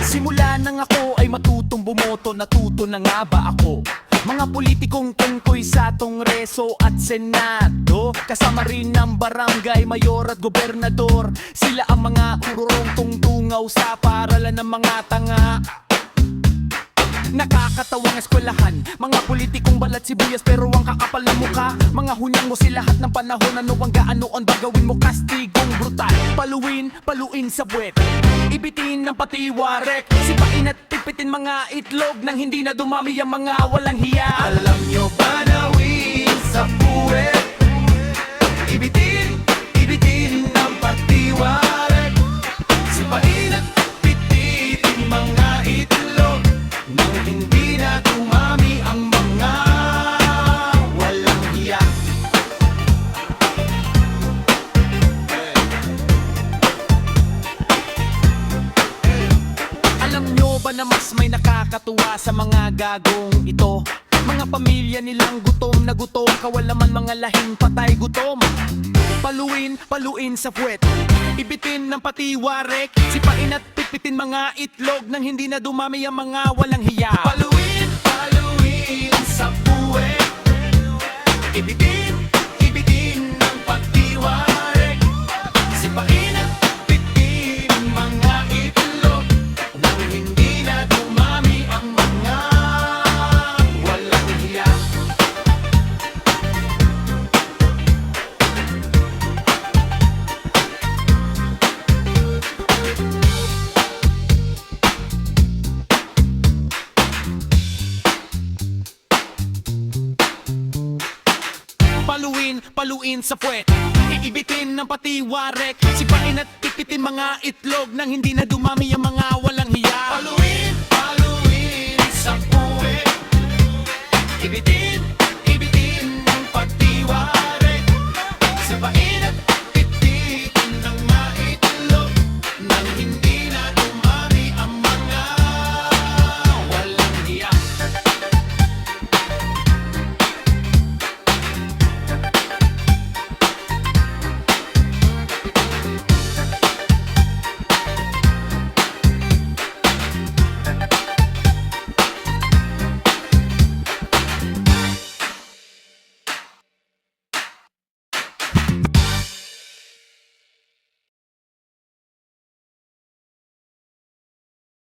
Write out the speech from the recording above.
Simula nang ako ay matutong bumoto, natuto na nga ba ako? Mga politikong tungkoy sa Kongreso at Senado, kasama rin ng barangay, mayor at gobernador. Sila ang mga urong tungtungaw sa paaralan ng mga tanga. Nakakatawang eskwelahan, mga politikong balat sibuyas pero ang kakapal ng mukha. Mga hunyang mo si lahat ng panahon, ano ang gaano ang gagawin mo, kastigong brutal. Paluin sa buwet, ibitin ng patiwarek, sipain at pipitin mga itlog nang hindi na dumami ang mga walang hiya. Alam nyo ba na sa buwet, ibitin ng patiwarek, sipain at pipitin mga itlog nang hindi na dumami ang mga walang hiya. Alam nyo ba na mas may nakakatuwa sa mga gagong ito? Mga pamilya nilang gutom na gutom, kawalaman mga lahing patay gutom. Paluin sa puwet, ibitin ng patiwarek, sipain at pipitin mga itlog nang hindi na dumami ang mga walang hiya. Paluin sa puwet, ibitin ng patiwarek, sipain at pipitin mga itlog nang hindi na dumami ang mga walang hiya. Paluin sa puwet, iibitin ng patiwarek, sipain at pipitin mga itlog nang hindi na dumami ang mga